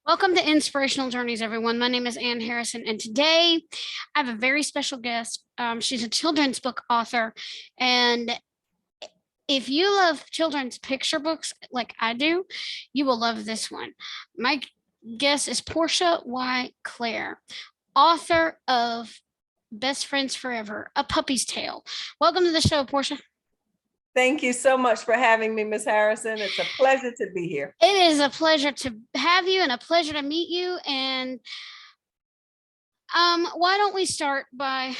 Welcome to Inspirational Journeys, everyone. My name is Ann Harrison, and today I have a very special guest. She's a children's book author, and if you love children's picture books like I do, you will love this one. My guest is Portia Y Clare, author of Best Friends Forever, A Puppy's Tale. Welcome to the show, Portia. Thank you so much for having me, Miss Harrison. It's a pleasure to be here. It is a pleasure to have you and a pleasure to meet you. And why don't you start by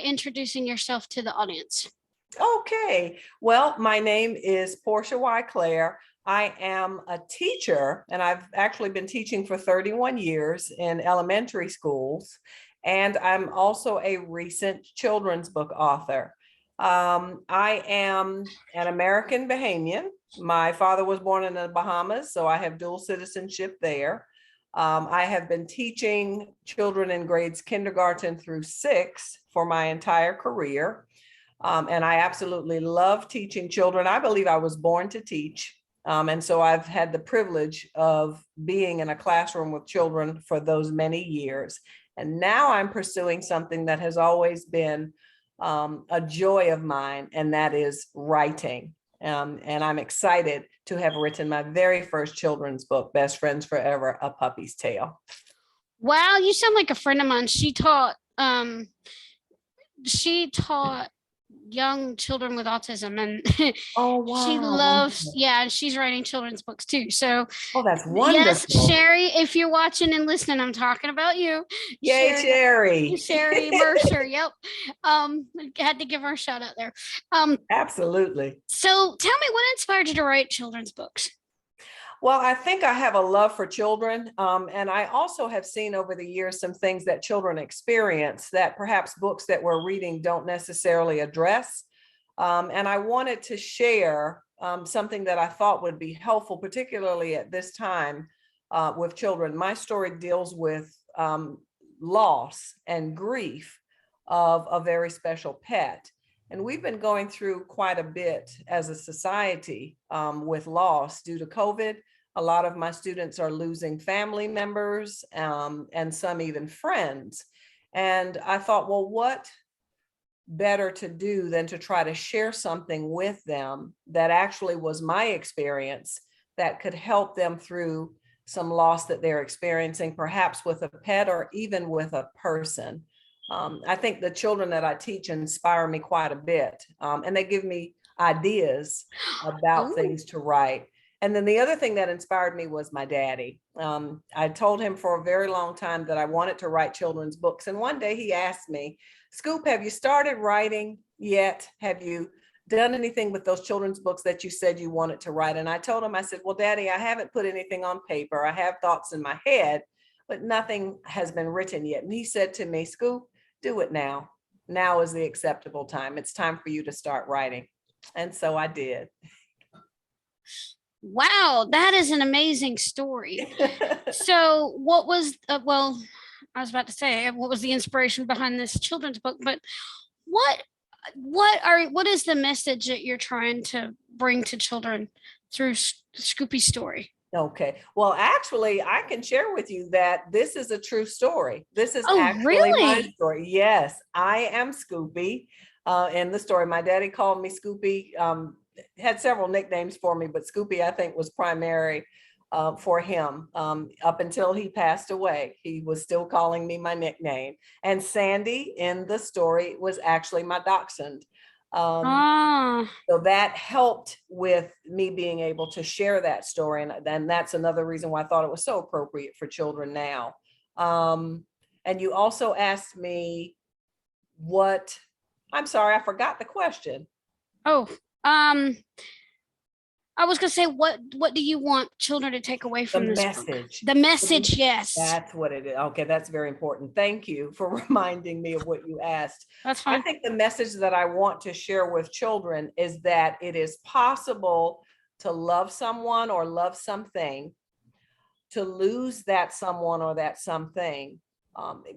introducing yourself to the audience? Okay. Well, my name is Portia Y Clare. I am a teacher, and I've actually been teaching for 31 years in elementary schools. And I'm also a recent children's book author. I am an American Bahamian. My father was born in the Bahamas, so I have dual citizenship there. I have been teaching children in grades kindergarten through 6 for my entire career. And I absolutely love teaching children. I believe I was born to teach. And so I've had the privilege of being in a classroom with children for those many years. And now I'm pursuing something that has always been a joy of mine, and that is writing. And I'm excited to have written my very first children's book, Best Friends Forever, A Puppy's Tale. Wow, you sound like a friend of mine. She taught young children with autism, and Oh, wow. she loves, and she's writing children's books too. So that's wonderful. Yes, Sherry, if you're watching and listening, I'm talking about you. Yay, Sherry. Sherry Mercer. Yep. Had to give her a shout out there. Absolutely. So tell me, what inspired you to write children's books? Well, I think I have a love for children. And I also have seen over the years some things that children experience that perhaps books that we're reading don't necessarily address. And I wanted to share something that I thought would be helpful, particularly at this time with children. My story deals with loss and grief of a very special pet. And we've been going through quite a bit as a society with loss due to COVID. A lot of my students are losing family members and some even friends. And I thought, well, what better to do than to try to share something with them that actually was my experience that could help them through some loss that they're experiencing, perhaps with a pet or even with a person. I think the children that I teach inspire me quite a bit, and they give me ideas about things to write. And then the other thing that inspired me was my daddy. I told him for a very long time that I wanted to write children's books. And one day he asked me, Scoop, have you started writing yet? Have you done anything with those children's books that you said you wanted to write? And I told him, I said, well, Daddy, I haven't put anything on paper. I have thoughts in my head, but nothing has been written yet. And he said to me, Scoop, do it now. Now is the acceptable time. It's time for you to start writing. And so I did. Wow, that is an amazing story. So what was, I was about to say, what was the inspiration behind this children's book, but what is the message that you're trying to bring to children through Scoopy's story? Okay. Well, actually, I can share with you that this is a true story. This is actually my story. Yes, I am Scoopy. In the story, my daddy called me Scoopy. Had several nicknames for me, but Scoopy, I think, was primary for him up until he passed away. He was still calling me my nickname. And Sandy in the story was actually my dachshund. So that helped with me being able to share that story. And then that's another reason why I thought it was so appropriate for children now. And you also asked me I'm sorry, I forgot the question. I was going to say, what do you want children to take away from this message? The message, yes. That's what it is. Okay, that's very important. Thank you for reminding me of what you asked. That's fine. I think the message that I want to share with children is that it is possible to love someone or love something, to lose that someone or that something,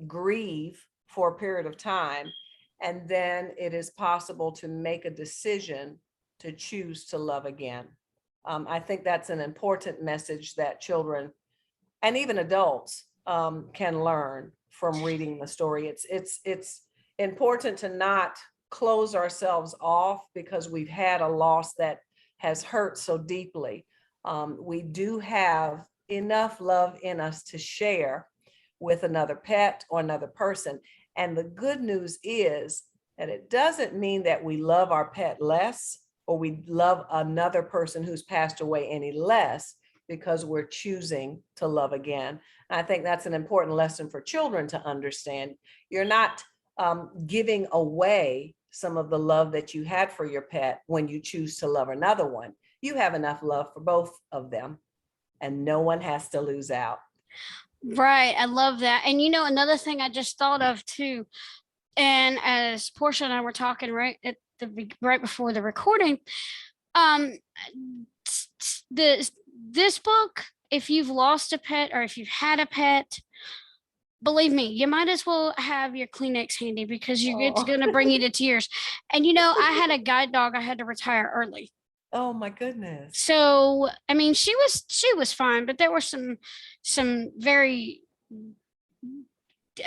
grieve for a period of time, and then it is possible to make a decision to choose to love again. I think that's an important message that children and even adults can learn from reading the story. It's important to not close ourselves off because we've had a loss that has hurt so deeply. We do have enough love in us to share with another pet or another person. And the good news is that it doesn't mean that we love our pet less or we love another person who's passed away any less because we're choosing to love again. And I think that's an important lesson for children to understand. You're not giving away some of the love that you had for your pet when you choose to love another one. You have enough love for both of them, and no one has to lose out. Right. I love that. And another thing I just thought of too, and as Portia and I were talking right before the recording, um, this book, if you've lost a pet or if you've had a pet, believe me, you might as well have your Kleenex handy because it's going to bring you to tears. And I had a guide dog I had to retire early. Oh my goodness. So, I mean, she was fine, but there were some very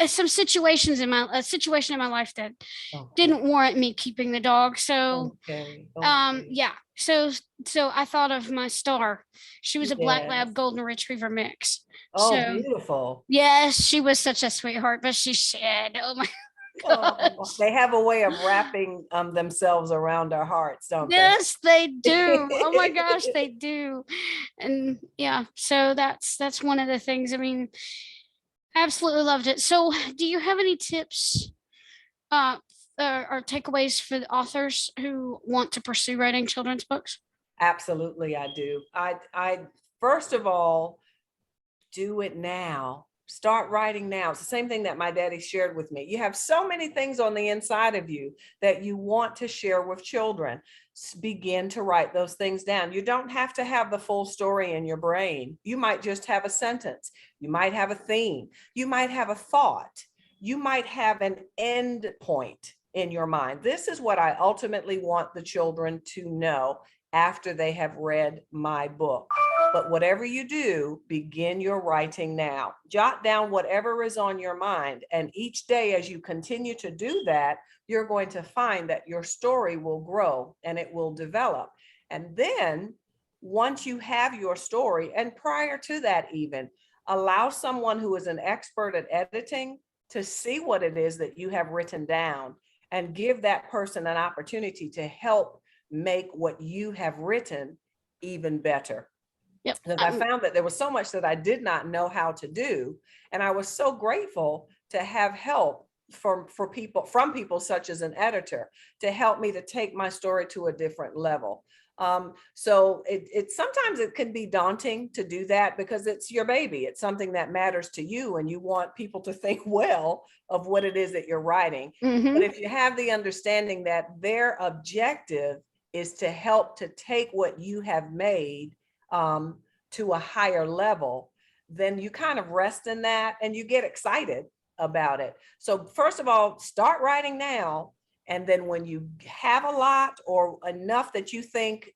some situations in my situation in my life that didn't warrant me keeping the dog. So, yeah. So I thought of my Star. She was a Black Lab Golden Retriever mix. Oh, so, beautiful. Yes, she was such a sweetheart, but she shed. Oh my gosh. They have a way of wrapping themselves around our hearts, don't they? Yes, they do. Oh my gosh, they do. And yeah, so that's one of the things. I mean, absolutely loved it. So, do you have any tips or takeaways for the authors who want to pursue writing children's books? Absolutely, I do. I first of all, do it now. Start writing now. It's the same thing that my daddy shared with me. You have so many things on the inside of you that you want to share with children. Begin to write those things down. You don't have to have the full story in your brain. You might just have a sentence. You might have a theme. You might have a thought. You might have an end point in your mind. This is what I ultimately want the children to know after they have read my book. But whatever you do, begin your writing now. Jot down whatever is on your mind. And each day as you continue to do that, you're going to find that your story will grow and it will develop. And then once you have your story, and prior to that even, allow someone who is an expert at editing to see what it is that you have written down and give that person an opportunity to help make what you have written even better. Yep. Because I found that there was so much that I did not know how to do. And I was so grateful to have help from people such as an editor to help me to take my story to a different level. So it sometimes it can be daunting to do that because it's your baby. It's something that matters to you and you want people to think well of what it is that you're writing. Mm-hmm. But if you have the understanding that their objective is to help to take what you have made to a higher level, then you kind of rest in that and you get excited about it. So first of all, start writing now. And then when you have a lot or enough that you think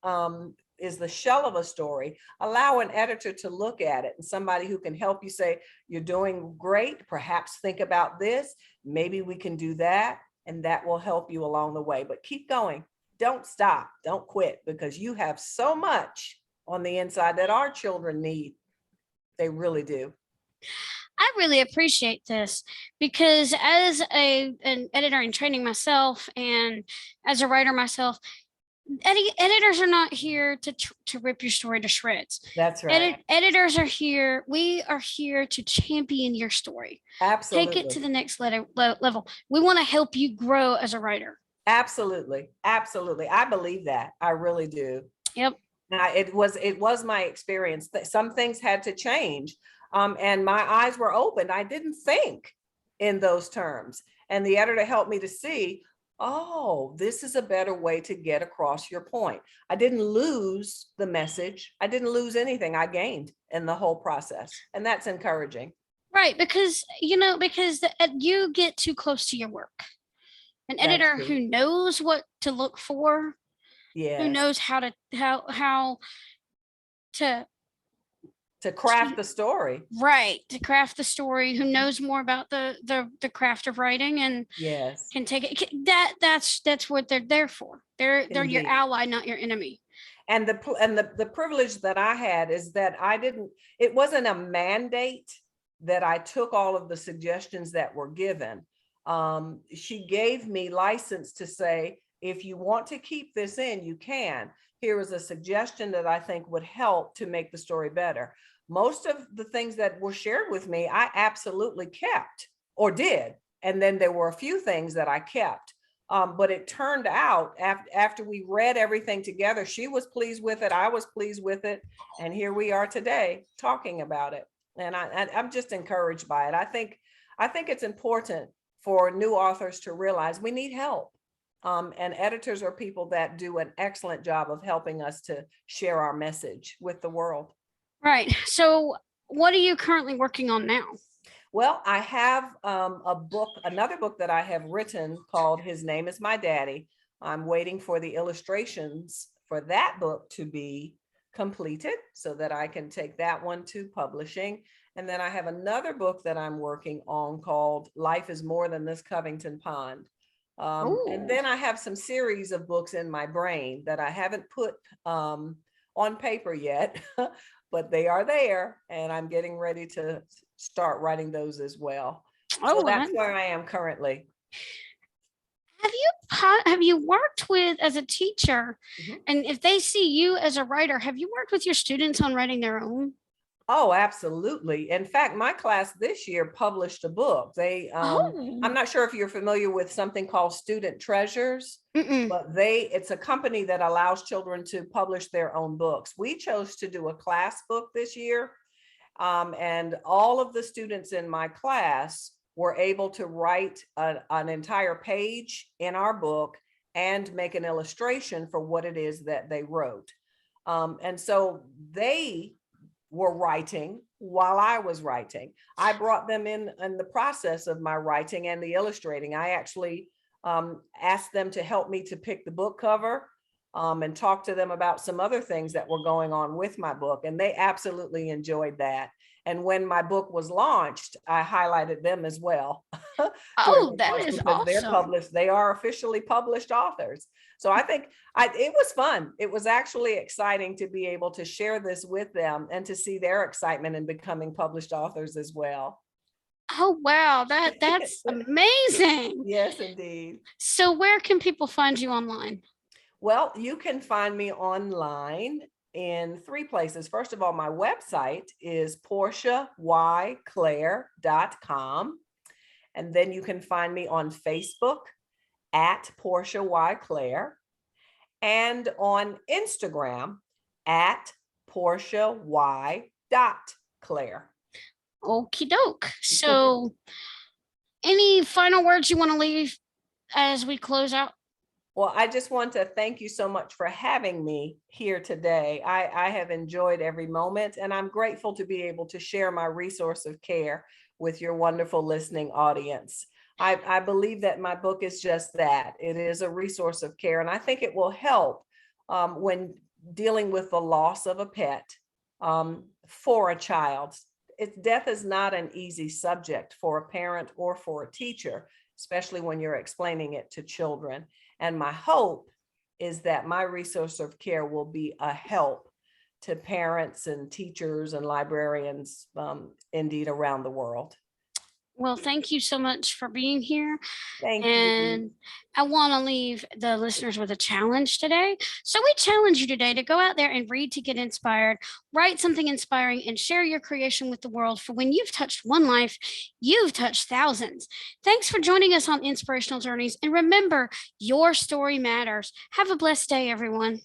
is the shell of a story, allow an editor to look at it and somebody who can help you say, you're doing great, perhaps think about this, maybe we can do that, and that will help you along the way. But keep going. Don't stop. Don't quit, because you have so much on the inside that our children need. They really do. I really appreciate this because as an editor in training myself and as a writer myself, editors are not here to rip your story to shreds. That's right. Editors are here. We are here to champion your story. Absolutely. Take it to the next level. We want to help you grow as a writer. Absolutely. Absolutely. I believe that. I really do. Yep. It was my experience that some things had to change. And my eyes were opened. I didn't think in those terms. And the editor helped me to see, oh, this is a better way to get across your point. I didn't lose the message. I didn't lose anything. I gained in the whole process. And that's encouraging. Right. Because you get too close to your work. An editor who knows what to look for, who knows how to To craft the story. Right, to craft the story, who knows more about the craft of writing and Yes, can take it. That's what they're there for. They're your indeed. ally, not your enemy. And the privilege that I had is that it wasn't a mandate that I took all of the suggestions that were given. She gave me license to say, if you want to keep this in, you can. Here is a suggestion that I think would help to make the story better. Most of the things that were shared with me, I absolutely kept or did. And then there were a few things that I kept. But it turned out after we read everything together, she was pleased with it. I was pleased with it. And here we are today talking about it. And I'm just encouraged by it. I think it's important for new authors to realize we need help. And editors are people that do an excellent job of helping us to share our message with the world. Right. So what are you currently working on now? Well, I have another book that I have written called His Name is My Daddy. I'm waiting for the illustrations for that book to be completed so that I can take that one to publishing. And then I have another book that I'm working on called Life is More Than This Covington Pond. And then I have some series of books in my brain that I haven't put on paper yet, but they are there, and I'm getting ready to start writing those as well. So that's where I am currently. Have you worked with, as a teacher, and if they see you as a writer, have you worked with your students on writing their own? Oh, absolutely. In fact, my class this year published a book. I'm not sure if you're familiar with something called Student Treasures, but it's a company that allows children to publish their own books. We chose to do a class book this year. And all of the students in my class were able to write an entire page in our book and make an illustration for what it is that they wrote. And so they were writing while I was writing. I brought them in the process of my writing and the illustrating. I actually asked them to help me to pick the book cover and talk to them about some other things that were going on with my book. And they absolutely enjoyed that. And when my book was launched, I highlighted them as well. Oh, that is awesome. They're published. They are officially published authors. So I think it was fun. It was actually exciting to be able to share this with them and to see their excitement in becoming published authors as well. Oh, wow. That's amazing. Yes, indeed. So where can people find you online? Well, you can find me online in 3 places. First of all, my website is portiayclare.com. And then you can find me on Facebook at Portia Y Clare and on Instagram at Portia Y.Clare. Okie doke. So any final words you want to leave as we close out? Well, I just want to thank you so much for having me here today. I have enjoyed every moment, and I'm grateful to be able to share my resource of care with your wonderful listening audience. I believe that my book is just that. It is a resource of care, and I think it will help when dealing with the loss of a pet for a child. Death is not an easy subject for a parent or for a teacher, especially when you're explaining it to children. And my hope is that my resource of care will be a help to parents and teachers and librarians, indeed, around the world. Well, thank you so much for being here. Thank you. And I want to leave the listeners with a challenge today. So we challenge you today to go out there and read to get inspired, write something inspiring, and share your creation with the world. For when you've touched one life, you've touched thousands. Thanks for joining us on Inspirational Journeys. And remember, your story matters. Have a blessed day, everyone.